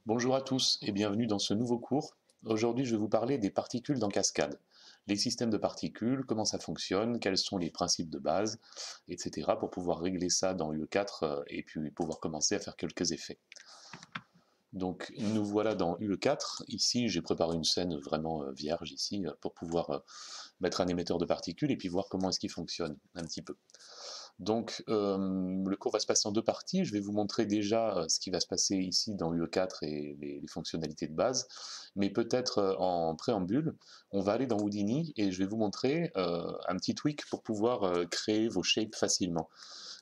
Bonjour à tous et bienvenue dans ce nouveau cours. Aujourd'hui, je vais vous parler des particules dans cascade. Les systèmes de particules, comment ça fonctionne, quels sont les principes de base, etc. pour pouvoir régler ça dans UE4 et puis pouvoir commencer à faire quelques effets. Donc nous voilà dans UE4. Ici, j'ai préparé une scène vraiment vierge ici pour pouvoir mettre un émetteur de particules et puis voir comment est-ce qu'il fonctionne un petit peu. Donc le cours va se passer en deux parties. Je vais vous montrer déjà ce qui va se passer ici dans UE4 et les fonctionnalités de base, mais peut-être en préambule, on va aller dans Houdini et je vais vous montrer un petit tweak pour pouvoir créer vos shapes facilement.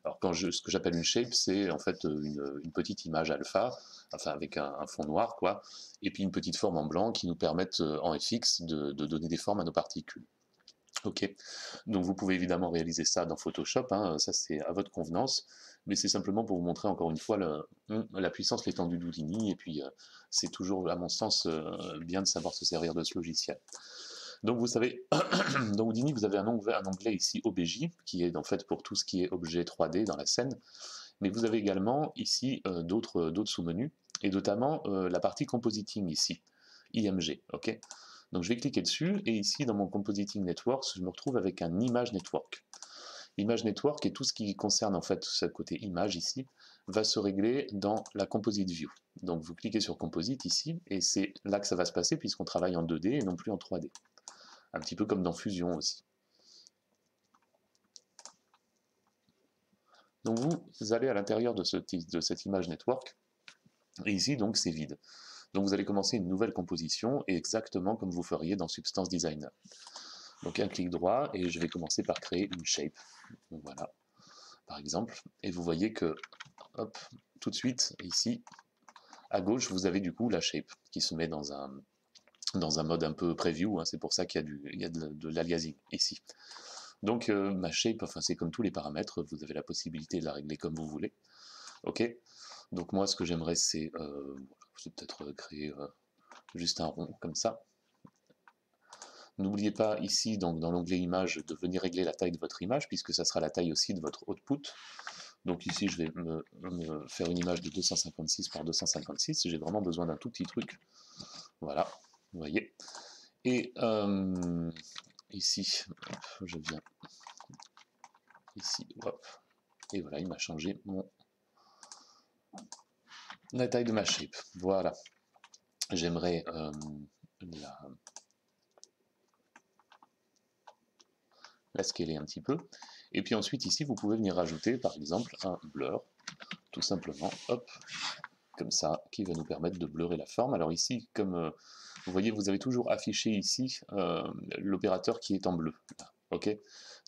Alors ce que j'appelle une shape, c'est en fait une petite image alpha, enfin avec un fond noir quoi, et puis une petite forme en blanc qui nous permettent en FX de donner des formes à nos particules. Ok, donc vous pouvez évidemment réaliser ça dans Photoshop, hein, ça c'est à votre convenance, mais c'est simplement pour vous montrer encore une fois la puissance, l'étendue d'Houdini, et puis c'est toujours à mon sens bien de savoir se servir de ce logiciel. Donc vous savez, dans Houdini vous avez un onglet ici OBJ, qui est en fait pour tout ce qui est objet 3D dans la scène, mais vous avez également ici d'autres sous-menus, et notamment la partie compositing ici, IMG, ok. Donc je vais cliquer dessus, et ici dans mon Compositing Networks, je me retrouve avec un Image Network. Image Network et tout ce qui concerne en fait ce côté image ici, va se régler dans la Composite View. Donc vous cliquez sur Composite ici, et c'est là que ça va se passer puisqu'on travaille en 2D et non plus en 3D. Un petit peu comme dans Fusion aussi. Donc vous allez à l'intérieur de cette Image Network, et ici donc c'est vide. Donc vous allez commencer une nouvelle composition, exactement comme vous feriez dans Substance Designer. Donc un clic droit, et je vais commencer par créer une shape. Donc voilà, par exemple. Et vous voyez que, hop, tout de suite, ici, à gauche, vous avez du coup la shape, qui se met dans un mode un peu preview, hein, c'est pour ça qu'il y a de l'aliasing, ici. Donc ma shape, enfin c'est comme tous les paramètres, vous avez la possibilité de la régler comme vous voulez. Ok. Donc moi, ce que j'aimerais, c'est peut-être créer juste un rond, comme ça. N'oubliez pas ici, donc, dans l'onglet Images, de venir régler la taille de votre image, puisque ça sera la taille aussi de votre output. Donc ici, je vais me faire une image de 256 par 256. J'ai vraiment besoin d'un tout petit truc. Voilà, vous voyez. Et ici, je viens ici, hop. Et voilà, il m'a changé la taille de ma shape. Voilà. J'aimerais la scaler un petit peu. Et puis ensuite, ici, vous pouvez venir rajouter, par exemple, un blur, tout simplement, hop, comme ça, qui va nous permettre de blurrer la forme. Alors ici, comme vous voyez, vous avez toujours affiché ici l'opérateur qui est en bleu. Là, ok.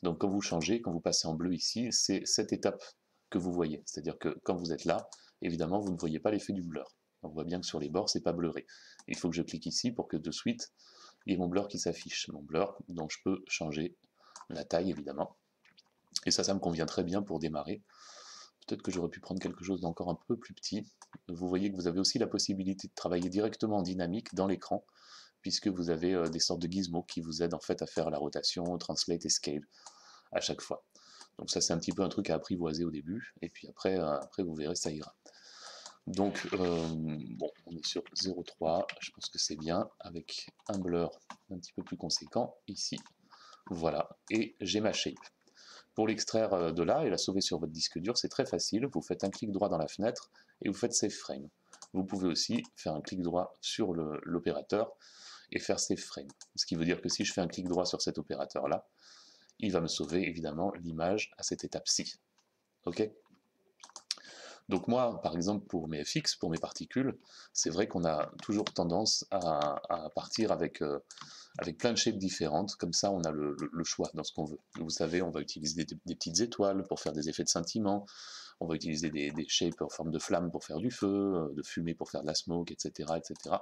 Donc quand vous changez, quand vous passez en bleu ici, c'est cette étape que vous voyez. C'est-à-dire que quand vous êtes là, évidemment, vous ne voyez pas l'effet du blur. On voit bien que sur les bords, c'est pas blurré. Il faut que je clique ici pour que de suite, il y ait mon blur qui s'affiche. Mon blur, dont je peux changer la taille, évidemment. Et ça me convient très bien pour démarrer. Peut-être que j'aurais pu prendre quelque chose d'encore un peu plus petit. Vous voyez que vous avez aussi la possibilité de travailler directement en dynamique dans l'écran, puisque vous avez des sortes de gizmos qui vous aident en fait à faire la rotation, translate et scale à chaque fois. Donc ça c'est un petit peu un truc à apprivoiser au début, et puis après vous verrez, ça ira. Donc bon, on est sur 0,3, je pense que c'est bien, avec un blur un petit peu plus conséquent ici. Voilà, et j'ai ma shape. Pour l'extraire de là et la sauver sur votre disque dur, c'est très facile. Vous faites un clic droit dans la fenêtre et vous faites Save Frame. Vous pouvez aussi faire un clic droit sur l'opérateur et faire Save Frame. Ce qui veut dire que si je fais un clic droit sur cet opérateur-là, il va me sauver évidemment l'image à cette étape-ci. Ok ? Donc moi, par exemple, pour mes FX, pour mes particules, c'est vrai qu'on a toujours tendance à partir avec plein de shapes différentes, comme ça on a le choix dans ce qu'on veut. Vous savez, on va utiliser des petites étoiles pour faire des effets de scintillement, on va utiliser des shapes en forme de flamme pour faire du feu, de fumée pour faire de la smoke, etc. etc.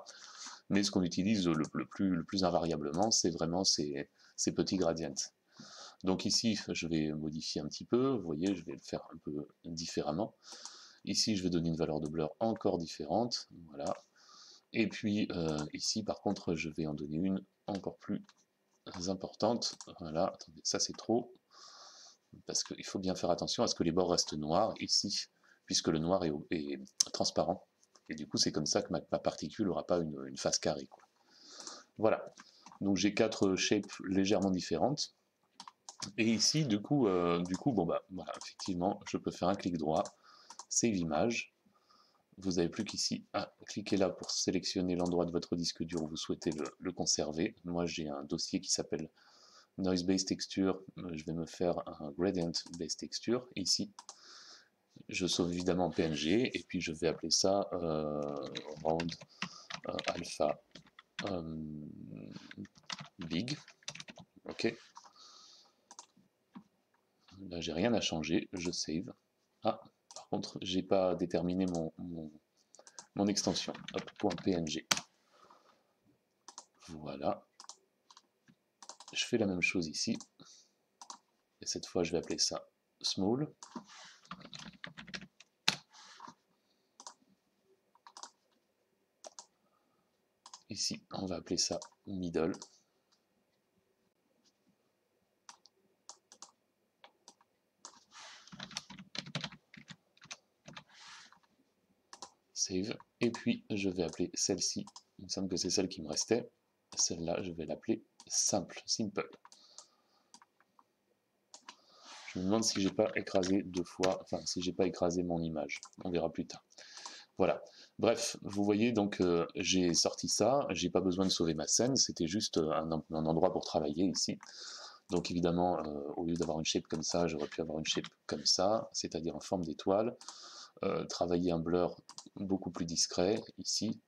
Mais ce qu'on utilise le plus invariablement, c'est vraiment ces petits gradients. Donc ici, je vais modifier un petit peu, vous voyez, je vais le faire un peu différemment. Ici, je vais donner une valeur de blur encore différente, voilà. Et puis ici, par contre, je vais en donner une encore plus importante. Voilà, attendez, ça c'est trop, parce qu'il faut bien faire attention à ce que les bords restent noirs ici, puisque le noir est transparent. Et du coup, c'est comme ça que ma particule n'aura pas une face carrée, quoi. Voilà. Donc j'ai 4 shapes légèrement différentes. Et ici, du coup, bon bah voilà, effectivement, je peux faire un clic droit, save image. Vous n'avez plus qu'ici à cliquer là pour sélectionner l'endroit de votre disque dur où vous souhaitez le conserver. Moi, j'ai un dossier qui s'appelle Noise Based Texture. Je vais me faire un Gradient Based Texture. Ici, je sauve évidemment en PNG et puis je vais appeler ça Round Alpha Big. Ok. Là, j'ai rien à changer. Je save. Ah, par contre, j'ai pas déterminé mon extension. Hop, .png. Voilà. Je fais la même chose ici. Et cette fois, je vais appeler ça small. Ici, on va appeler ça middle. Save. Et puis, je vais appeler celle-ci. Il me semble que c'est celle qui me restait. Celle-là, je vais l'appeler simple. Je me demande si j'ai pas écrasé 2 fois, enfin, si j'ai pas écrasé mon image. On verra plus tard. Voilà. Bref, vous voyez, donc j'ai sorti ça, j'ai pas besoin de sauver ma scène, c'était juste un endroit pour travailler ici. Donc évidemment, au lieu d'avoir une shape comme ça, j'aurais pu avoir une shape comme ça, c'est-à-dire en forme d'étoile, travailler un blur beaucoup plus discret ici.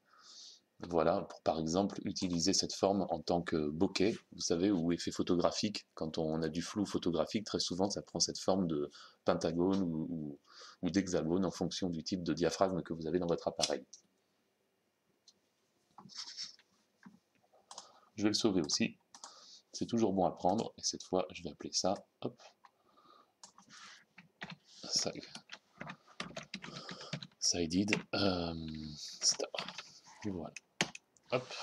Voilà, pour par exemple utiliser cette forme en tant que bokeh, vous savez, ou effet photographique. Quand on a du flou photographique, très souvent ça prend cette forme de pentagone ou d'hexagone en fonction du type de diaphragme que vous avez dans votre appareil. Je vais le sauver aussi. C'est toujours bon à prendre. Et cette fois, je vais appeler ça, hop, sided star. Voilà. Hop.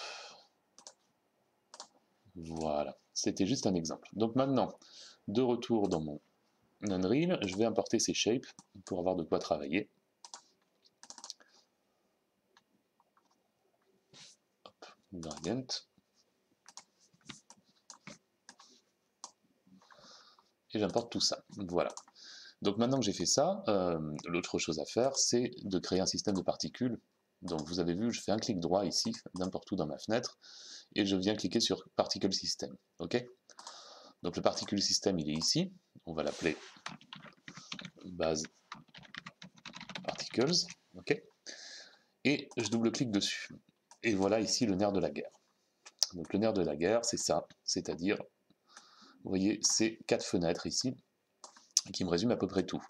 Voilà. C'était juste un exemple. Donc maintenant, de retour dans mon Unreal, je vais importer ces shapes pour avoir de quoi travailler. Hop, gradient. Et j'importe tout ça. Voilà. Donc maintenant que j'ai fait ça, l'autre chose à faire, c'est de créer un système de particules. Donc vous avez vu, je fais un clic droit ici, n'importe où dans ma fenêtre, et je viens cliquer sur Particle System. Ok. Donc le Particle System, il est ici. On va l'appeler base particles. Ok. Et je double-clique dessus. Et voilà ici le nerf de la guerre. Donc le nerf de la guerre, c'est ça, c'est-à-dire, vous voyez, ces 4 fenêtres ici, qui me résument à peu près tout.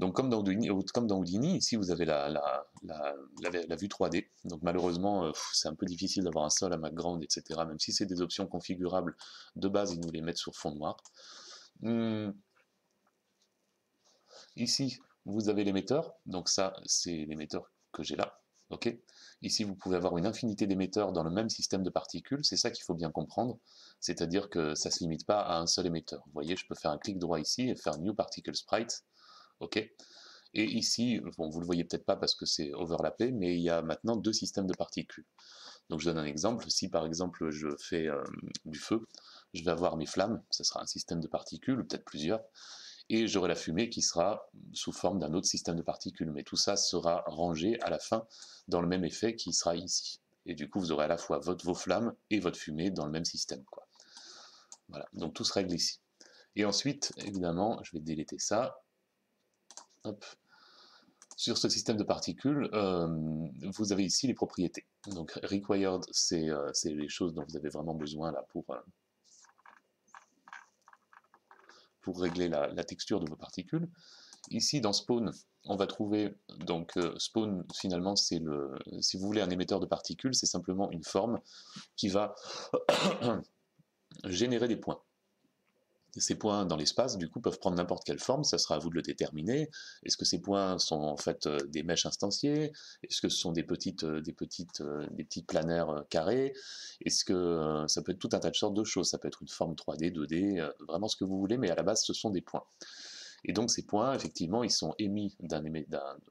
Donc comme dans Houdini, ici vous avez la vue 3D, donc malheureusement c'est un peu difficile d'avoir un sol, un background, etc. Même si c'est des options configurables, de base ils nous les mettent sur fond noir. Ici vous avez l'émetteur, donc ça c'est l'émetteur que j'ai là. Ok. Ici, vous pouvez avoir une infinité d'émetteurs dans le même système de particules, c'est ça qu'il faut bien comprendre, c'est-à-dire que ça ne se limite pas à un seul émetteur. Vous voyez, je peux faire un clic droit ici et faire New Particle Sprite, ok. Et ici, bon, vous ne le voyez peut-être pas parce que c'est overlappé, mais il y a maintenant 2 systèmes de particules. Donc je donne un exemple, si par exemple je fais du feu, je vais avoir mes flammes, ce sera un système de particules, ou peut-être plusieurs, et j'aurai la fumée qui sera sous forme d'un autre système de particules. Mais tout ça sera rangé à la fin dans le même effet qui sera ici. Et du coup, vous aurez à la fois vos flammes et votre fumée dans le même système, quoi. Voilà, donc tout se règle ici. Et ensuite, évidemment, je vais déléter ça. Hop. Sur ce système de particules, vous avez ici les propriétés. Donc required, c'est les choses dont vous avez vraiment besoin là pour régler la texture de vos particules. Ici, dans Spawn, on va trouver, donc Spawn, finalement, c'est si vous voulez un émetteur de particules, c'est simplement une forme qui va générer des points. Ces points dans l'espace, du coup, peuvent prendre n'importe quelle forme, ça sera à vous de le déterminer. Est-ce que ces points sont en fait des mèches instanciées? Est-ce que ce sont des petits planaires carrés? Est-ce que ça peut être tout un tas de sortes de choses? Ça peut être une forme 3D, 2D, vraiment ce que vous voulez, mais à la base, ce sont des points. Et donc ces points, effectivement, ils sont émis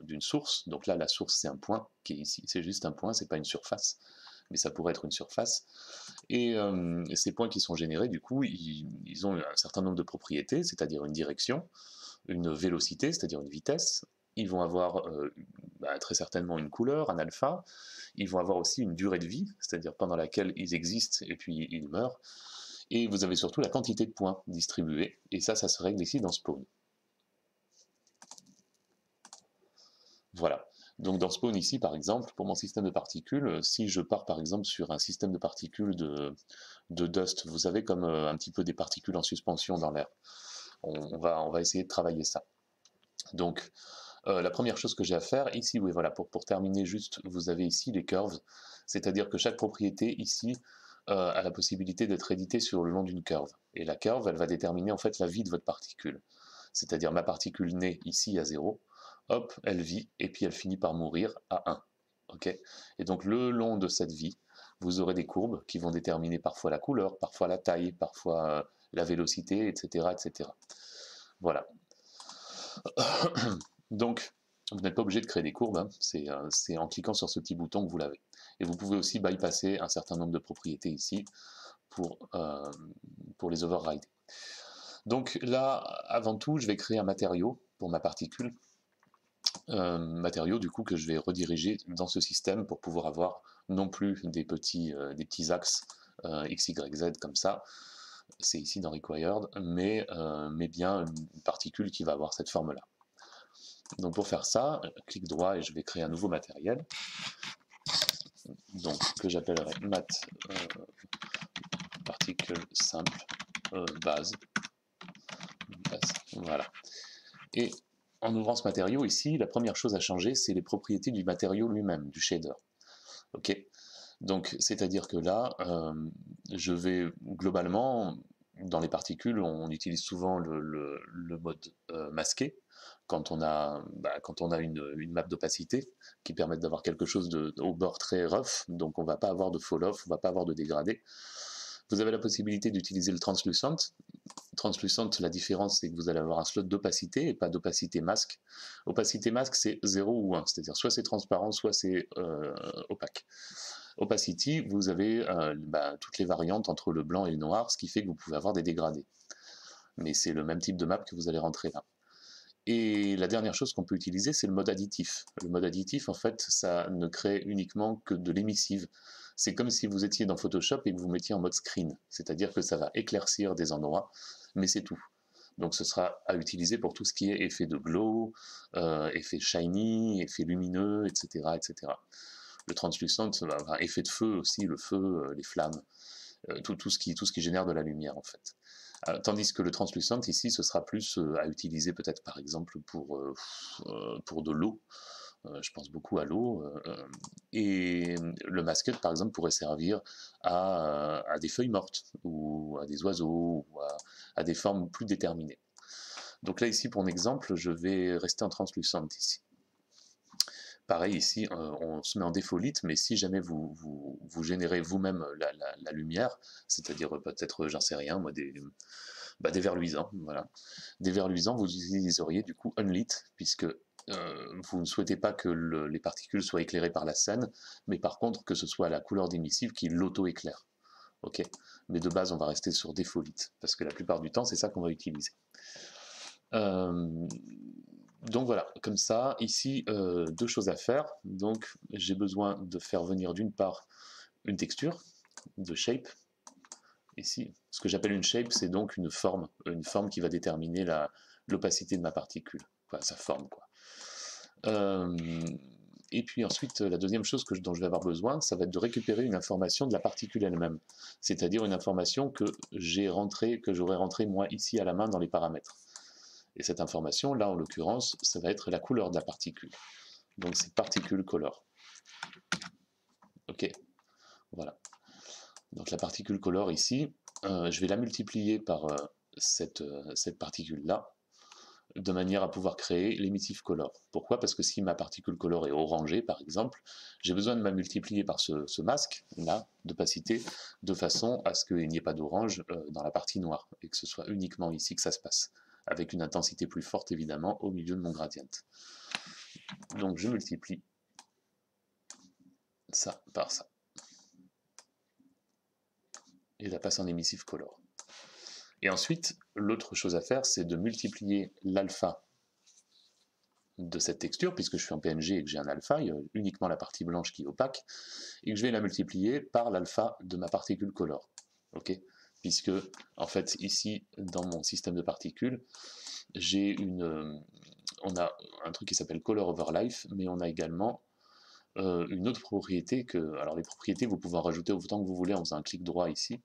d'une source. Donc là, la source, c'est un point qui est ici. C'est juste un point, c'est pas une surface, mais ça pourrait être une surface. Et ces points qui sont générés, du coup, ils ont un certain nombre de propriétés, c'est-à-dire une direction, une vélocité, c'est-à-dire une vitesse. Ils vont avoir très certainement une couleur, un alpha. Ils vont avoir aussi une durée de vie, c'est-à-dire pendant laquelle ils existent et puis ils meurent. Et vous avez surtout la quantité de points distribués. Et ça se règle ici dans Spawn. Voilà. Donc dans Spawn ici, par exemple, pour mon système de particules, si je pars par exemple sur un système de particules de dust, vous savez, comme un petit peu des particules en suspension dans l'air, on va essayer de travailler ça. Donc la première chose que j'ai à faire ici, oui voilà, pour terminer juste, vous avez ici les curves, c'est-à-dire que chaque propriété ici a la possibilité d'être éditée sur le long d'une curve. Et la curve, elle va déterminer en fait la vie de votre particule. C'est-à-dire ma particule naît ici à 0, hop, elle vit, et puis elle finit par mourir à 1. Okay, et donc le long de cette vie, vous aurez des courbes qui vont déterminer parfois la couleur, parfois la taille, parfois la vélocité, etc., etc. Voilà. Donc, vous n'êtes pas obligé de créer des courbes, hein. C'est en cliquant sur ce petit bouton que vous l'avez. Et vous pouvez aussi bypasser un certain nombre de propriétés ici pour les overrider. Donc là, avant tout, je vais créer un matériau pour ma particule, matériau du coup que je vais rediriger dans ce système pour pouvoir avoir non plus des petits axes X, Y, Z comme ça, c'est ici dans Required, mais bien une particule qui va avoir cette forme-là. Donc pour faire ça, clic droit et je vais créer un nouveau matériel, donc que j'appellerai mat particule simple base. Voilà. Et en ouvrant ce matériau ici, la première chose à changer, c'est les propriétés du matériau lui-même, du shader. Ok. Donc c'est-à-dire que là, je vais globalement, dans les particules, on utilise souvent le mode masqué, quand on a une map d'opacité qui permet d'avoir quelque chose au bord très rough, donc on ne va pas avoir de fall-off, on ne va pas avoir de dégradé. Vous avez la possibilité d'utiliser le translucent. Translucent, la différence, c'est que vous allez avoir un slot d'opacité et pas d'opacité masque. Opacité masque, c'est 0 ou 1, c'est-à-dire soit c'est transparent, soit c'est opaque. Opacity, vous avez toutes les variantes entre le blanc et le noir, ce qui fait que vous pouvez avoir des dégradés. Mais c'est le même type de map que vous allez rentrer là. Et la dernière chose qu'on peut utiliser, c'est le mode additif. Le mode additif, en fait, ça ne crée uniquement que de l'émissive. C'est comme si vous étiez dans Photoshop et que vous mettiez en mode screen. C'est-à-dire que ça va éclaircir des endroits, mais c'est tout. Donc ce sera à utiliser pour tout ce qui est effet de glow, effet shiny, effet lumineux, etc. etc. Le translucent, effet de feu aussi, le feu, les flammes, tout ce qui génère de la lumière en fait. Tandis que le translucent ici, ce sera plus à utiliser peut-être par exemple pour de l'eau. Je pense beaucoup à l'eau. Et le masquet par exemple pourrait servir à des feuilles mortes, ou à des oiseaux, ou à des formes plus déterminées. Donc là ici pour un exemple, je vais rester en translucent ici. Pareil ici, on se met en défaut-lit, mais si jamais vous générez vous-même la lumière, c'est-à-dire peut-être, j'en sais rien, moi, des verres luisants, voilà. Des verres luisants, vous utiliseriez du coup unlit, puisque vous ne souhaitez pas que les particules soient éclairées par la scène, mais par contre que ce soit la couleur d'émissive qui l'auto-éclaire. Ok, mais de base on va rester sur défaut-lit, parce que la plupart du temps c'est ça qu'on va utiliser. Donc voilà, comme ça, ici, deux choses à faire. Donc j'ai besoin de faire venir d'une part une texture de shape. Ici, ce que j'appelle une shape, c'est donc une forme qui va déterminer l'opacité de ma particule, quoi, sa forme, quoi. Et puis ensuite, la deuxième chose dont je vais avoir besoin, ça va être de récupérer une information de la particule elle-même, c'est-à-dire une information que j'aurais rentrée moi ici à la main dans les paramètres. Et cette information, là en l'occurrence, ça va être la couleur de la particule. Donc c'est particule color. Ok, voilà. Donc la particule color ici, je vais la multiplier par cette particule-là, de manière à pouvoir créer l'émittive color. Pourquoi? Parce que si ma particule color est orangée, par exemple, j'ai besoin de la multiplier par ce masque-là d'opacité, de façon à ce qu'il n'y ait pas d'orange dans la partie noire, et que ce soit uniquement ici que ça se passe. avec une intensité plus forte évidemment au milieu de mon gradient. Donc je multiplie ça par ça. Et je la passe en emissive color. Et ensuite, l'autre chose à faire, c'est de multiplier l'alpha de cette texture, puisque je suis en PNG et que j'ai un alpha, il y a uniquement la partie blanche qui est opaque, et que je vais la multiplier par l'alpha de ma particule color. Ok, puisque, en fait, ici, dans mon système de particules, j'ai on a un truc qui s'appelle color over life, mais on a également une autre propriété que, alors les propriétés, vous pouvez en rajouter autant que vous voulez en faisant un clic droit ici,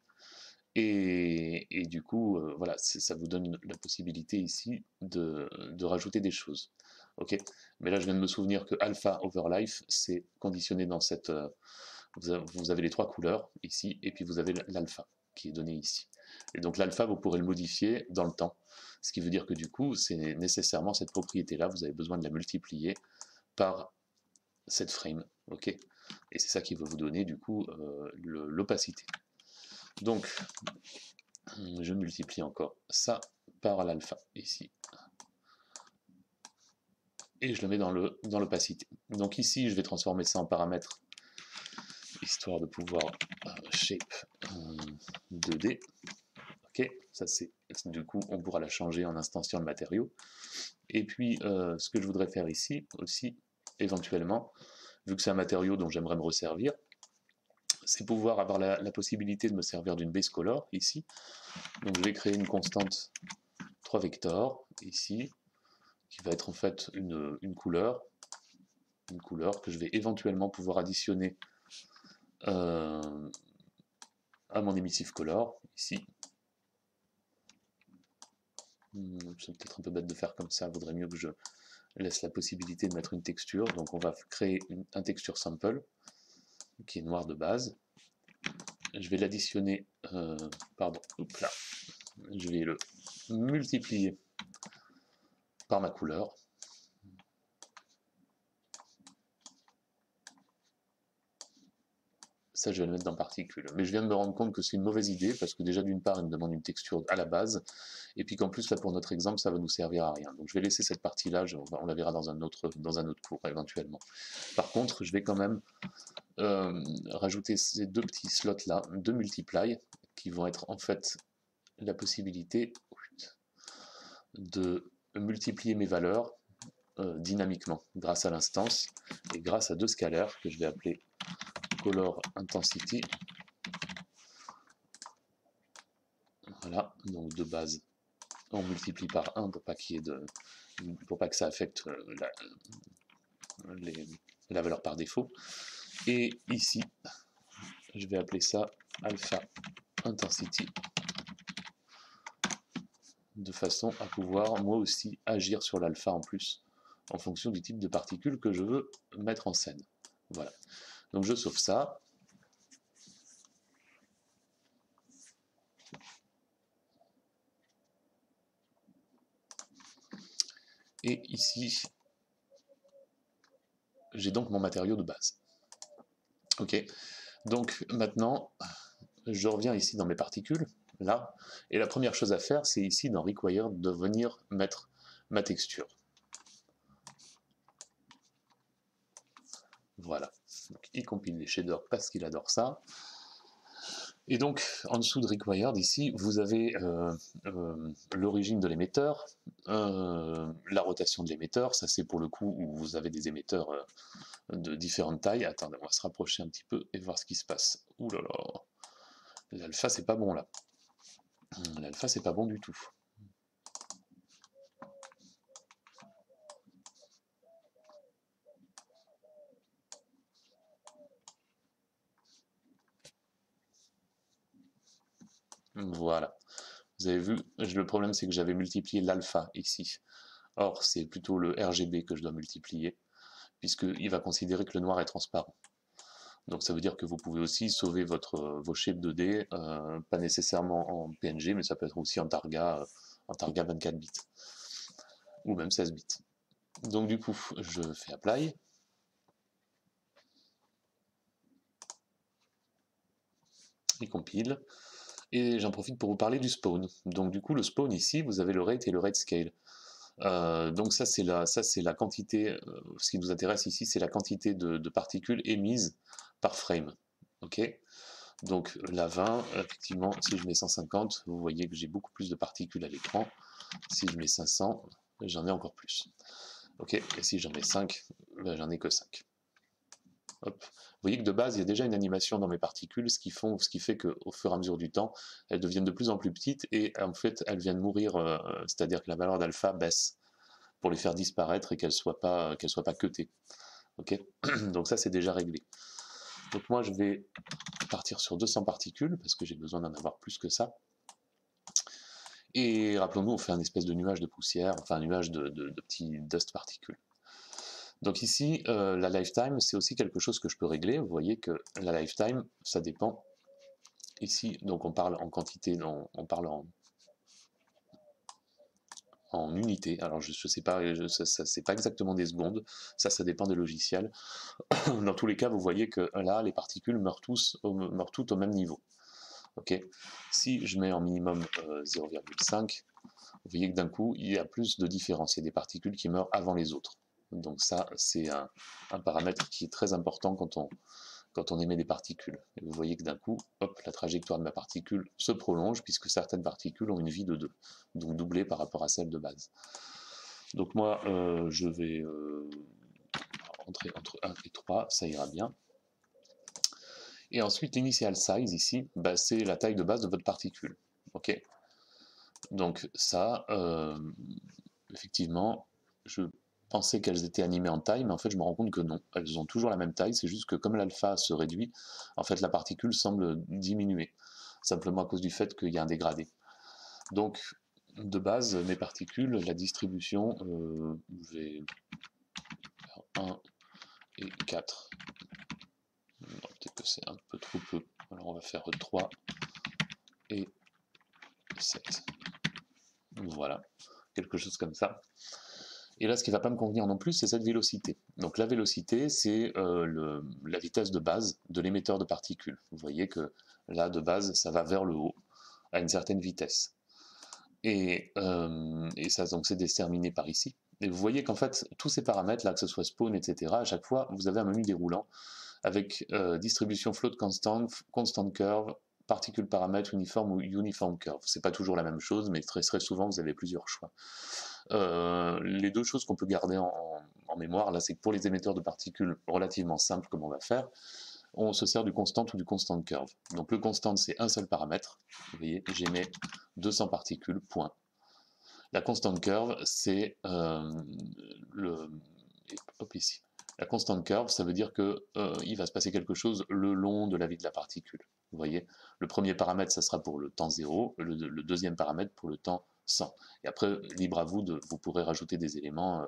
et du coup, voilà, ça vous donne la possibilité ici de rajouter des choses. Ok, mais là je viens de me souvenir que alpha over life, c'est conditionné dans cette... vous avez les trois couleurs ici, et puis vous avez l'alpha qui est donné ici. Et donc l'alpha, vous pourrez le modifier dans le temps. Ce qui veut dire que du coup, c'est nécessairement cette propriété-là, vous avez besoin de la multiplier par cette frame. Ok, et c'est ça qui va vous donner du coup l'opacité. Donc, je multiplie encore ça par l'alpha, ici. Et je le mets dans l'opacité. Donc ici, je vais transformer ça en paramètre, histoire de pouvoir shape 2D. Ok, ça c'est, du coup, on pourra la changer en instanciant le matériau. Et puis, ce que je voudrais faire ici, aussi, éventuellement, vu que c'est un matériau dont j'aimerais me resservir, c'est pouvoir avoir la possibilité de me servir d'une base color, ici. Donc je vais créer une constante 3 vecteurs, ici, qui va être en fait une couleur que je vais éventuellement pouvoir additionner à mon emissive color, ici. C'est peut-être un peu bête de faire comme ça, il vaudrait mieux que je laisse la possibilité de mettre une texture. Donc on va créer un texture sample, qui est noir de base. Je vais l'additionner, pardon, là. Je vais le multiplier par ma couleur. Ça, je vais le mettre dans particules. Mais je viens de me rendre compte que c'est une mauvaise idée, parce que déjà, d'une part, il me demande une texture à la base, et puis qu'en plus, là, pour notre exemple, ça va nous servir à rien. Donc je vais laisser cette partie-là, on la verra dans un autre cours, éventuellement. Par contre, je vais quand même rajouter ces deux petits slots-là, de multiply, qui vont être en fait la possibilité de multiplier mes valeurs dynamiquement, grâce à l'instance, et grâce à deux scalaires que je vais appeler color intensity. Voilà, donc de base, on multiplie par 1 pour pas qu'il y ait pour pas que ça affecte la valeur par défaut. Et ici, je vais appeler ça alpha intensity, de façon à pouvoir moi aussi agir sur l'alpha en plus, en fonction du type de particules que je veux mettre en scène. Voilà. Donc je sauve ça. Et ici, j'ai donc mon matériau de base. Ok. Donc maintenant, je reviens ici dans mes particules, là, et la première chose à faire, c'est ici dans Required de venir mettre ma texture. Voilà. Donc, il compile les shaders parce qu'il adore ça. Et donc, en dessous de Required, ici, vous avez l'origine de l'émetteur, la rotation de l'émetteur, ça c'est pour le coup où vous avez des émetteurs de différentes tailles. Attendez, on va se rapprocher un petit peu et voir ce qui se passe. Ouh là là, l'alpha c'est pas bon là. L'alpha c'est pas bon du tout. Voilà. Vous avez vu, le problème c'est que j'avais multiplié l'alpha ici. Or, c'est plutôt le RGB que je dois multiplier, puisqu'il va considérer que le noir est transparent. Donc ça veut dire que vous pouvez aussi sauver vos shapes 2D, pas nécessairement en PNG, mais ça peut être aussi en Targa 24 bits, ou même 16 bits. Donc du coup, je fais Apply. Il compile. Et j'en profite pour vous parler du spawn. Donc du coup, le spawn ici, vous avez le rate et le rate scale. Donc ça c'est la quantité, ce qui nous intéresse ici, c'est la quantité de particules émises par frame. Ok. Donc la 20, effectivement, si je mets 150, vous voyez que j'ai beaucoup plus de particules à l'écran. Si je mets 500, j'en ai encore plus. Ok, et si j'en mets 5, ben, j'en ai que 5. Hop. Vous voyez que de base, il y a déjà une animation dans mes particules, ce qui fait qu'au fur et à mesure du temps, elles deviennent de plus en plus petites et en fait, elles viennent mourir, c'est-à-dire que la valeur d'alpha baisse pour les faire disparaître et qu'elles soient pas cutées. Ok. Donc ça, c'est déjà réglé. Donc moi, je vais partir sur 200 particules parce que j'ai besoin d'en avoir plus que ça. Et rappelons-nous, on fait un espèce de nuage de poussière, enfin un nuage de petits dust particules. Donc ici, la lifetime, c'est aussi quelque chose que je peux régler. Vous voyez que la lifetime, ça dépend. Ici, donc on parle en quantité, on parle en unités. Alors je sais pas, c'est pas exactement des secondes. Ça dépend des logiciels. Dans tous les cas, vous voyez que là, les particules meurent toutes au même niveau. Ok. Si je mets en minimum 0,5, vous voyez que d'un coup, il y a plus de différence. Il y a des particules qui meurent avant les autres. Donc ça, c'est un paramètre qui est très important quand on émet des particules. Et vous voyez que d'un coup, hop, la trajectoire de ma particule se prolonge, puisque certaines particules ont une vie de 2, donc doublée par rapport à celle de base. Donc moi, je vais entrer entre 1 et 3, ça ira bien. Et ensuite, l'initial size, ici, bah, c'est la taille de base de votre particule. Ok. Donc ça, effectivement, je pensais qu'elles étaient animées en taille, mais en fait je me rends compte que non, elles ont toujours la même taille, c'est juste que comme l'alpha se réduit, en fait la particule semble diminuer, simplement à cause du fait qu'il y a un dégradé. Donc de base, mes particules, la distribution, je vais faire 1 et 4. Peut-être que c'est un peu trop peu, alors on va faire 3 et 7. Voilà, quelque chose comme ça. Et là, ce qui ne va pas me convenir non plus, c'est cette vélocité. Donc la vélocité, c'est la vitesse de base de l'émetteur de particules. Vous voyez que là, de base, ça va vers le haut, à une certaine vitesse. Et ça, donc, c'est déterminé par ici. Et vous voyez qu'en fait, tous ces paramètres, là, que ce soit spawn, etc., à chaque fois, vous avez un menu déroulant avec distribution float constant, constant curve, particules paramètres uniforme ou uniform curve. C'est pas toujours la même chose, mais très souvent, vous avez plusieurs choix. Les deux choses qu'on peut garder en mémoire, là, c'est que pour les émetteurs de particules relativement simples, comme on va faire, on se sert du constant ou du constant curve. Donc le constant, c'est un seul paramètre. Vous voyez, j'émets 200 particules, point. La constant curve, c'est hop, ici. La constant curve, ça veut dire que il va se passer quelque chose le long de la vie de la particule. Vous voyez, le premier paramètre, ça sera pour le temps 0, le deuxième paramètre pour le temps 100. Et après, libre à vous, vous pourrez rajouter des éléments,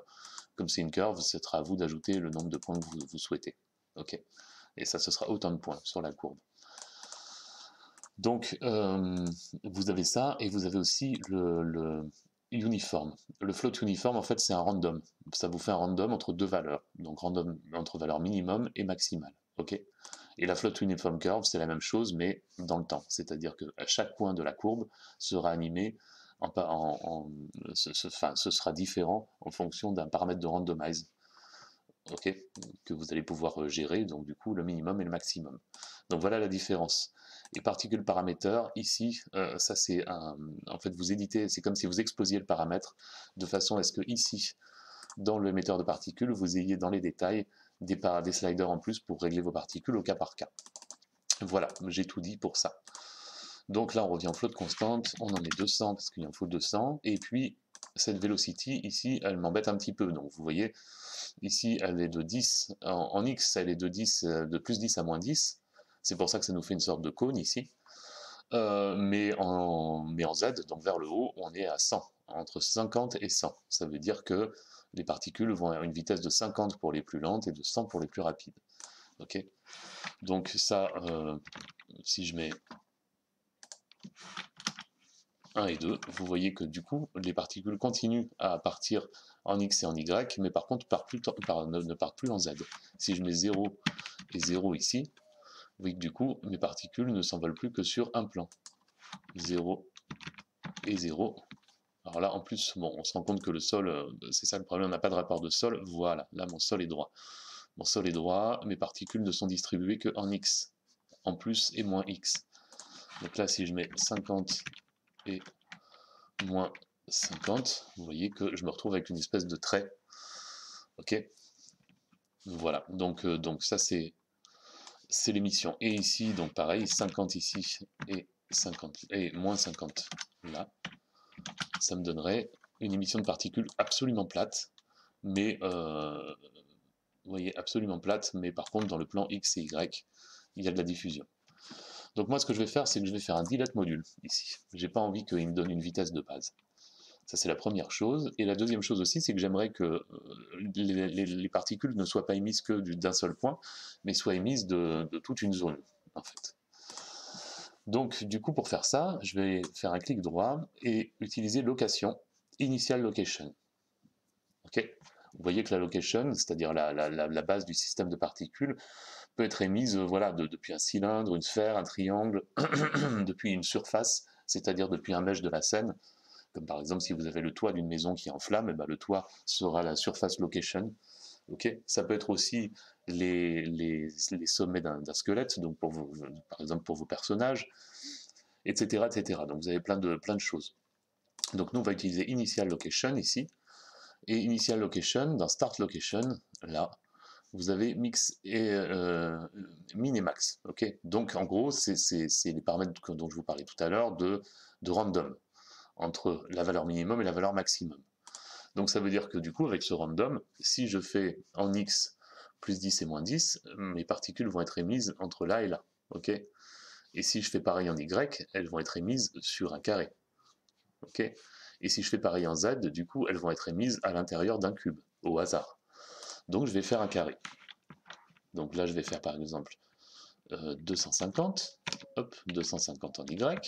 comme c'est une curve, ce sera à vous d'ajouter le nombre de points que vous souhaitez. Ok. Et ça, ce sera autant de points sur la courbe. Donc, vous avez ça, et vous avez aussi le uniforme. Le float uniforme, en fait, c'est un random. Ça vous fait un random entre deux valeurs. Donc, random entre valeur minimum et maximale. Ok. Et la float uniform curve, c'est la même chose, mais dans le temps. C'est-à-dire qu'à chaque point de la courbe sera animé ce sera différent en fonction d'un paramètre de randomize, ok, que vous allez pouvoir gérer, donc du coup le minimum et le maximum. Donc voilà la différence. Et particules paramètres, ici, ça c'est en fait vous éditez, c'est comme si vous exposiez le paramètre de façon à ce que ici, dans le émetteur de particules, vous ayez dans les détails des sliders en plus pour régler vos particules au cas par cas. Voilà, j'ai tout dit pour ça. Donc là, on revient en float constante, on en met 200 parce qu'il en faut 200, et puis cette velocity ici, elle m'embête un petit peu. Donc vous voyez, ici, elle est de 10, en X, elle est de 10, de plus 10 à moins 10, c'est pour ça que ça nous fait une sorte de cône ici, mais en Z, donc vers le haut, on est à 100, entre 50 et 100. Ça veut dire que les particules vont à une vitesse de 50 pour les plus lentes et de 100 pour les plus rapides. Ok. Donc ça, si je mets 1 et 2, vous voyez que du coup, les particules continuent à partir en X et en Y, mais par contre ne partent plus en Z. Si je mets 0 et 0 ici, vous voyez que du coup, mes particules ne s'envolent plus que sur un plan. 0 et 0. Alors là, en plus, bon, on se rend compte que le sol, c'est ça le problème, on n'a pas de rapport de sol. Voilà, là, mon sol est droit. Mon sol est droit, mes particules ne sont distribuées que en x, en plus et moins x. Donc là, si je mets 50 et moins 50, vous voyez que je me retrouve avec une espèce de trait. Ok, voilà, donc ça c'est l'émission. Et ici, donc pareil, 50 ici et 50 et moins 50 là, ça me donnerait une émission de particules absolument plate, mais vous voyez, absolument plate, mais par contre dans le plan X et Y, il y a de la diffusion. Donc moi ce que je vais faire, c'est que je vais faire un delete module ici. J'ai pas envie qu'il me donne une vitesse de base. Ça c'est la première chose. Et la deuxième chose aussi, c'est que j'aimerais que les particules ne soient pas émises que d'un seul point, mais soient émises de toute une zone, en fait. Donc du coup pour faire ça, je vais faire un clic droit et utiliser location, initial location. Ok, vous voyez que la location, c'est-à-dire la base du système de particules, peut être émise voilà, depuis un cylindre, une sphère, un triangle, depuis une surface, c'est-à-dire depuis un mesh de la scène, comme par exemple si vous avez le toit d'une maison qui est en flammes, et ben le toit sera la surface location. Okay, ça peut être aussi les sommets d'un squelette, donc pour vous, par exemple pour vos personnages, etc., etc. Donc vous avez plein de choses. Donc nous on va utiliser initial location ici, et initial location, dans start location, là, vous avez mix et min et max. Okay, donc en gros, c'est les paramètres dont je vous parlais tout à l'heure de random, entre la valeur minimum et la valeur maximum. Donc ça veut dire que du coup, avec ce random, si je fais en x plus 10 et moins 10, mes particules vont être émises entre là et là. Okay, et si je fais pareil en y, elles vont être émises sur un carré. Okay, et si je fais pareil en z, du coup, elles vont être émises à l'intérieur d'un cube, au hasard. Donc je vais faire un carré. Donc là, je vais faire par exemple 250, hop, 250 en y,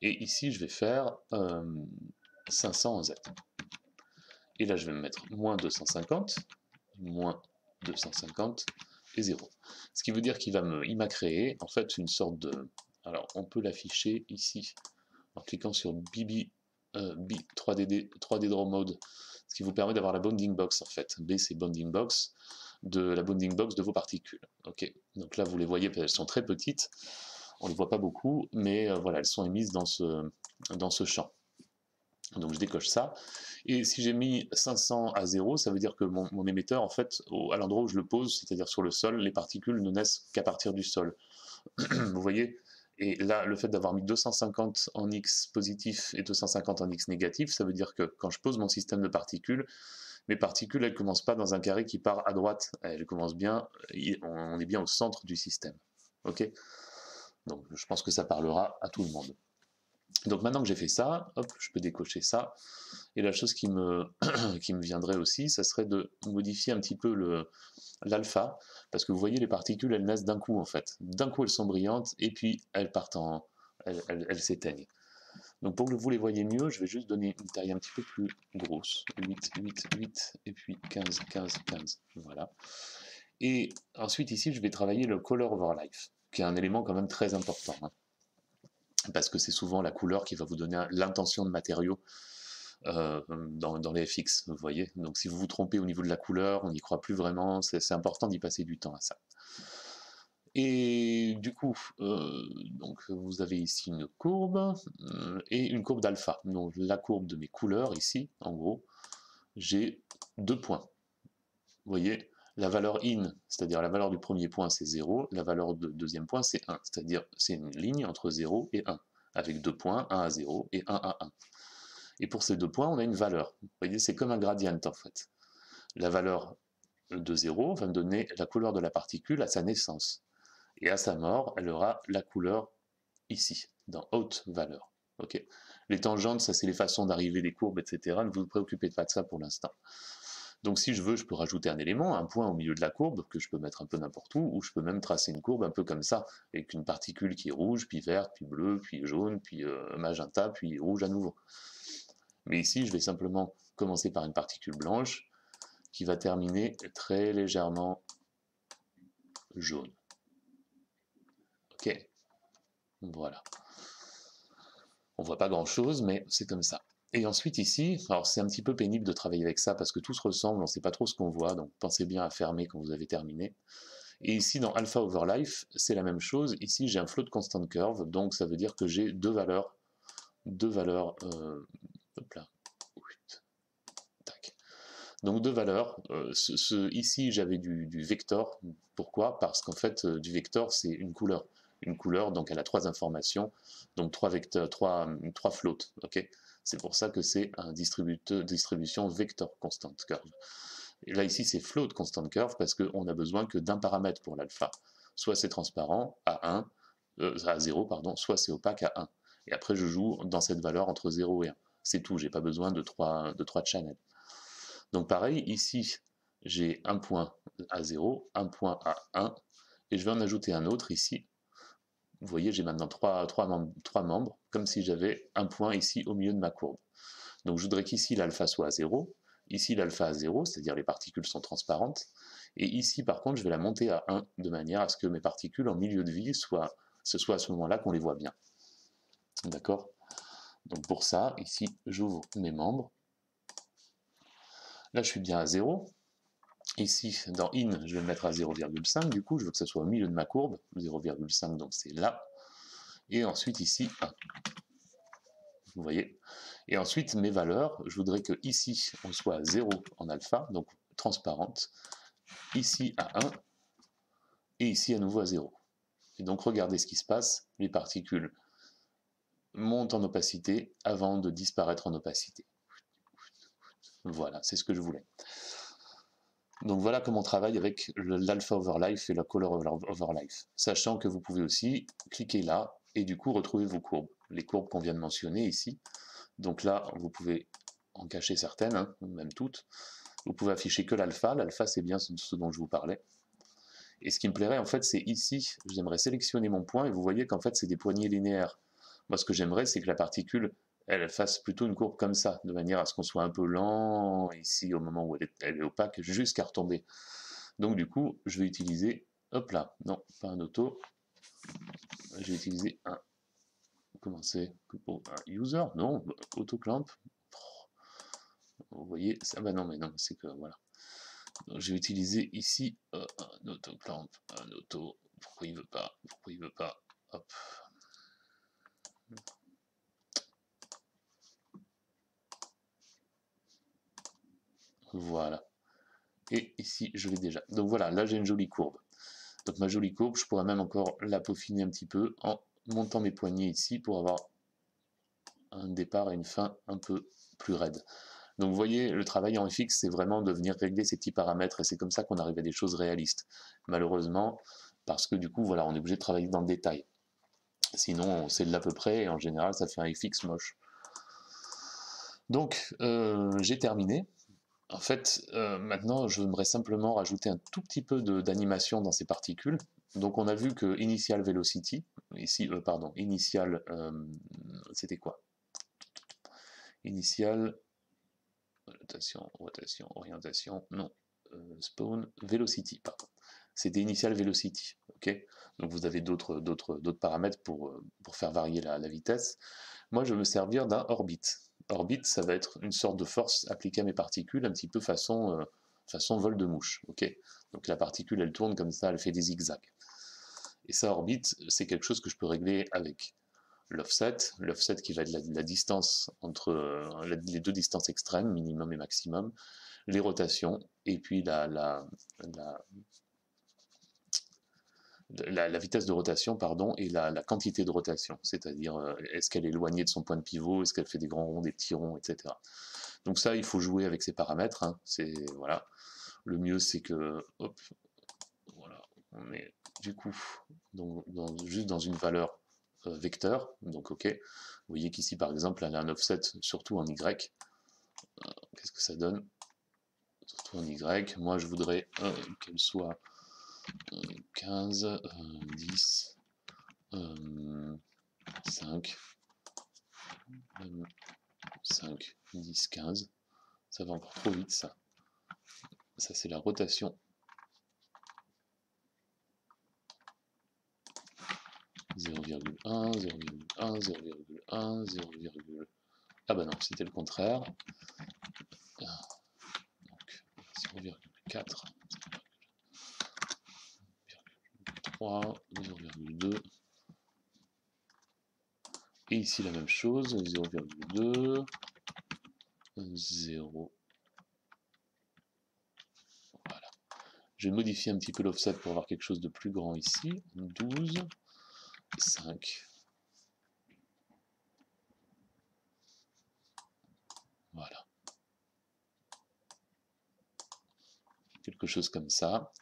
et ici, je vais faire 500 en z. Et là, je vais me mettre moins 250 et 0. Ce qui veut dire qu'il m'a créé en fait une sorte de... Alors, on peut l'afficher ici en cliquant sur BB 3D Draw Mode, ce qui vous permet d'avoir la bounding box en fait. B, c'est bounding box, de la bounding box de vos particules. Ok, donc là, vous les voyez, elles sont très petites, on ne les voit pas beaucoup, mais voilà, elles sont émises dans ce champ. Donc je décoche ça, et si j'ai mis 500 à 0, ça veut dire que mon émetteur, en fait, à l'endroit où je le pose, c'est-à-dire sur le sol, les particules ne naissent qu'à partir du sol. Vous voyez? Et là, le fait d'avoir mis 250 en X positif et 250 en X négatif, ça veut dire que quand je pose mon système de particules, mes particules, elles ne commencent pas dans un carré qui part à droite, elles commencent bien, on est bien au centre du système. Ok? Donc je pense que ça parlera à tout le monde. Donc maintenant que j'ai fait ça, hop, je peux décocher ça. Et la chose qui me viendrait aussi, ça serait de modifier un petit peu l'alpha, parce que vous voyez les particules, elles naissent d'un coup en fait. D'un coup elles sont brillantes, et puis elles partent elles s'éteignent. Donc pour que vous les voyez mieux, je vais juste donner une taille un petit peu plus grosse. 8, 8, 8, et puis 15, 15, 15. Voilà. Et ensuite ici, je vais travailler le color over life, qui est un élément quand même très important. Hein, parce que c'est souvent la couleur qui va vous donner l'intention de matériau dans les FX, vous voyez. Donc si vous vous trompez au niveau de la couleur, on n'y croit plus vraiment, c'est important d'y passer du temps à ça. Et du coup, donc vous avez ici une courbe et une courbe d'alpha. Donc la courbe de mes couleurs ici, en gros, j'ai 2 points. Vous voyez, la valeur in, c'est-à-dire la valeur du premier point, c'est 0, la valeur du deuxième point, c'est 1, c'est-à-dire c'est une ligne entre 0 et 1, avec 2 points, 1 à 0 et 1 à 1. Et pour ces 2 points, on a une valeur. Vous voyez, c'est comme un gradient en fait. La valeur de 0 va me donner la couleur de la particule à sa naissance. Et à sa mort, elle aura la couleur ici, dans haute valeur. Okay, les tangentes, ça c'est les façons d'arriver des courbes, etc. Ne vous préoccupez pas de ça pour l'instant. Donc si je veux, je peux rajouter un élément, un point au milieu de la courbe, que je peux mettre un peu n'importe où, ou je peux même tracer une courbe un peu comme ça, avec une particule qui est rouge, puis verte, puis bleue, puis jaune, puis magenta, puis rouge à nouveau. Mais ici, je vais simplement commencer par une particule blanche, qui va terminer très légèrement jaune. Ok, voilà. On voit pas grand chose, mais c'est comme ça. Et ensuite ici, alors c'est un petit peu pénible de travailler avec ça parce que tout se ressemble, on ne sait pas trop ce qu'on voit, donc pensez bien à fermer quand vous avez terminé. Et ici dans Alpha over Life, c'est la même chose. Ici j'ai un float constant curve, donc ça veut dire que j'ai deux valeurs, hop là, tac. Donc deux valeurs. Ici j'avais du vector. Pourquoi? Parce qu'en fait du vector c'est une couleur. Une couleur, donc elle a trois informations, donc trois vecteurs, trois floats. Ok. C'est pour ça que c'est un distribution vector constant curve. Et là ici c'est float constant curve parce qu'on a besoin que d'un paramètre pour l'alpha. Soit c'est transparent à 0, pardon, soit c'est opaque à 1. Et après je joue dans cette valeur entre 0 et 1. C'est tout, j'ai pas besoin de trois channels. Donc pareil, ici j'ai un point à 0, un point à 1, et je vais en ajouter un autre ici. Vous voyez, j'ai maintenant trois membres, comme si j'avais un point ici au milieu de ma courbe. Donc je voudrais qu'ici l'alpha soit à 0, ici l'alpha à 0, c'est-à-dire les particules sont transparentes, et ici par contre je vais la monter à 1, de manière à ce que mes particules en milieu de vie ce soit à ce moment-là qu'on les voit bien. D'accord? Donc pour ça, ici j'ouvre mes membres, là je suis bien à 0, ici dans in je vais le mettre à 0,5, du coup je veux que ce soit au milieu de ma courbe, 0,5 donc c'est là, et ensuite ici 1. Vous voyez? Et ensuite, mes valeurs, je voudrais que ici, on soit à 0 en alpha, donc transparente, ici à 1, et ici à nouveau à 0. Et donc, regardez ce qui se passe, les particules montent en opacité avant de disparaître en opacité. Voilà, c'est ce que je voulais. Donc voilà comment on travaille avec l'alpha over life et la color over life, sachant que vous pouvez aussi cliquer là, et du coup retrouver vos courbes, les courbes qu'on vient de mentionner ici. Donc là, vous pouvez en cacher certaines, hein, même toutes. Vous pouvez afficher que l'alpha. L'alpha, c'est bien ce dont je vous parlais. Et ce qui me plairait, en fait, c'est ici. J'aimerais sélectionner mon point, et vous voyez qu'en fait, c'est des poignées linéaires. Moi, ce que j'aimerais, c'est que la particule, elle fasse plutôt une courbe comme ça, de manière à ce qu'on soit un peu lent, ici, au moment où elle est opaque, jusqu'à retomber. Donc, du coup, je vais utiliser, hop là, non, pas un auto. Je vais utiliser un, comment c'est, un user, non, autoclamp. Vous voyez, ça, bah non, mais non, c'est que, voilà. Donc, je vais utiliser ici un autoclamp, un auto. Pourquoi il veut pas? Pourquoi il veut pas? Hop. Voilà. Et ici, je l'ai déjà. Donc voilà, là j'ai une jolie courbe. Donc ma jolie courbe, je pourrais même encore la peaufiner un petit peu en montant mes poignées ici pour avoir un départ et une fin un peu plus raide. Donc vous voyez, le travail en FX, c'est vraiment de venir régler ces petits paramètres, et c'est comme ça qu'on arrive à des choses réalistes. Malheureusement, parce que du coup, voilà, on est obligé de travailler dans le détail. Sinon, on sait de l'à peu près, et en général, ça fait un FX moche. Donc, j'ai terminé. En fait, maintenant, je voudrais simplement rajouter un tout petit peu d'animation dans ces particules. Donc, on a vu que initial velocity, ici, pardon, initial, c'était quoi? Initial, rotation, orientation, non, spawn, velocity, pardon. C'était initial velocity, ok? Donc, vous avez d'autres paramètres pour faire varier la vitesse. Moi, je vais me servir d'un orbit. Orbite, ça va être une sorte de force appliquée à mes particules, un petit peu façon vol de mouche. Ok. Donc la particule, elle tourne comme ça, elle fait des zigzags. Et ça, orbite, c'est quelque chose que je peux régler avec l'offset qui va être la distance entre les deux distances extrêmes, minimum et maximum, les rotations, et puis la vitesse de rotation, pardon, et la quantité de rotation, c'est-à-dire est-ce qu'elle est éloignée de son point de pivot, est-ce qu'elle fait des grands ronds, des petits ronds, etc. Donc ça, il faut jouer avec ces paramètres. Hein. Voilà. Le mieux, c'est que, hop, voilà, on est du coup juste dans une valeur vecteur. Donc ok. Vous voyez qu'ici, par exemple, elle a un offset surtout en Y. Qu'est-ce que ça donne? Surtout en Y. Moi, je voudrais qu'elle soit 15, 10, 5, 5, 10, 15. Ça va encore trop vite, ça. Ça, c'est la rotation 0,1, 0,1, 0,1, 0, ah bah non, c'était le contraire. Donc 0,4, 0,3, 0,2. Et ici la même chose, 0,2, 0. Voilà. Je vais modifier un petit peu l'offset pour avoir quelque chose de plus grand ici. 12, 5. Voilà. Quelque chose comme ça.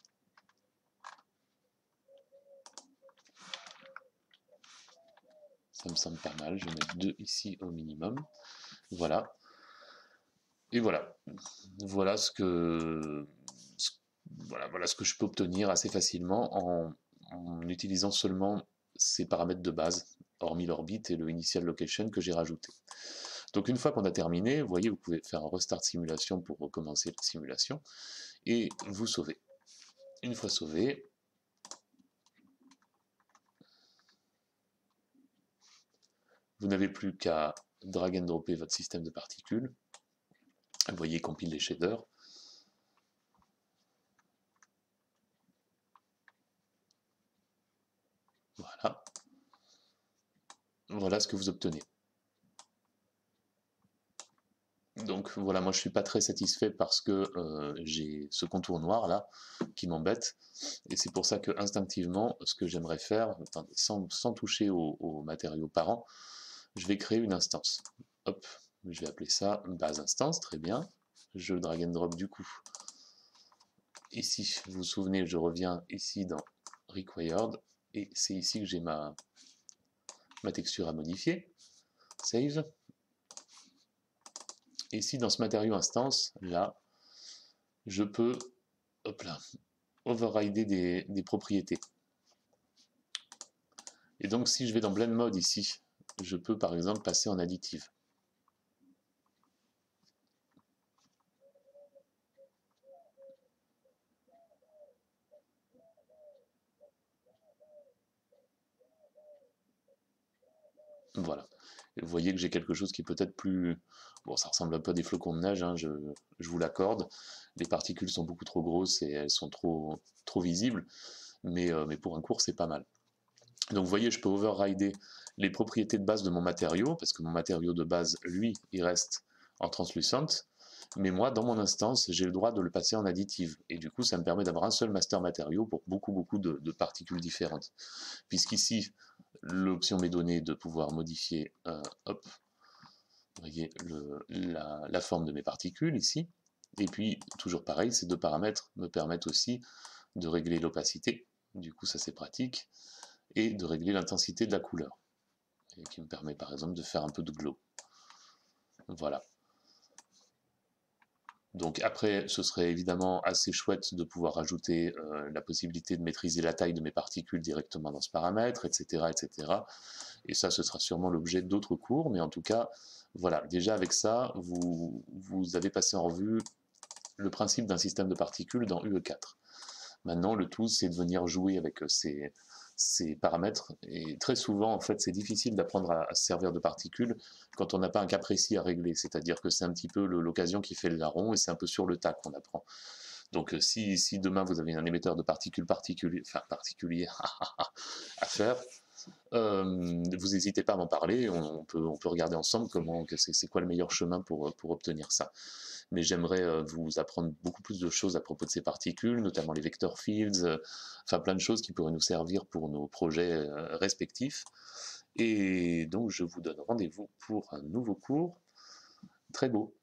Ça me semble pas mal. Je vais mettre 2 ici au minimum. Voilà. Et voilà. Voilà ce que je peux obtenir assez facilement en utilisant seulement ces paramètres de base, hormis l'orbite et le initial location que j'ai rajouté. Donc une fois qu'on a terminé, vous voyez, vous pouvez faire un restart simulation pour recommencer la simulation et vous sauvez. Une fois sauvé, vous n'avez plus qu'à drag and dropper votre système de particules. Vous voyez, compile les shaders. Voilà. Voilà ce que vous obtenez. Donc voilà, moi je suis pas très satisfait parce que j'ai ce contour noir là qui m'embête, et c'est pour ça que instinctivement, ce que j'aimerais faire, sans toucher aux matériaux parents, je vais créer une instance. Hop, je vais appeler ça base instance, très bien. Je drag and drop du coup. Ici, vous vous souvenez, je reviens ici dans Required, et c'est ici que j'ai ma texture à modifier. Save. Et ici, dans ce matériau instance, là, je peux, hop là, overrider des propriétés. Et donc, si je vais dans Blend Mode ici, je peux par exemple passer en additive. Voilà. Et vous voyez que j'ai quelque chose qui est peut-être plus... Bon, ça ressemble un peu à des flocons de neige, hein, je vous l'accorde. Les particules sont beaucoup trop grosses et elles sont trop visibles, mais pour un cours, c'est pas mal. Donc vous voyez, je peux overrider les propriétés de base de mon matériau, parce que mon matériau de base, lui, il reste en translucente, mais moi, dans mon instance, j'ai le droit de le passer en additive, et du coup, ça me permet d'avoir un seul master matériau pour beaucoup de particules différentes. Puisqu'ici, l'option m'est donnée de pouvoir modifier, hop, vous voyez, la forme de mes particules ici, et puis, toujours pareil, ces deux paramètres me permettent aussi de régler l'opacité, du coup ça c'est pratique, et de régler l'intensité de la couleur, et qui me permet par exemple de faire un peu de glow. Voilà. Donc après, ce serait évidemment assez chouette de pouvoir rajouter la possibilité de maîtriser la taille de mes particules directement dans ce paramètre, etc. etc. Et ça, ce sera sûrement l'objet d'autres cours, mais en tout cas, voilà, déjà avec ça, vous avez passé en revue le principe d'un système de particules dans UE4. Maintenant, le tout, c'est de venir jouer avec ces paramètres, et très souvent, en fait, c'est difficile d'apprendre à se servir de particules quand on n'a pas un cas précis à régler, c'est-à-dire que c'est un petit peu l'occasion qui fait le larron, et c'est un peu sur le tas qu'on apprend. Donc si demain vous avez un émetteur de particules particulier à faire, vous n'hésitez pas à m'en parler, on peut regarder ensemble c'est quoi le meilleur chemin pour obtenir ça. Mais j'aimerais vous apprendre beaucoup plus de choses à propos de ces particules, notamment les vector fields, enfin plein de choses qui pourraient nous servir pour nos projets respectifs. Et donc je vous donne rendez-vous pour un nouveau cours très beau.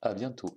À bientôt.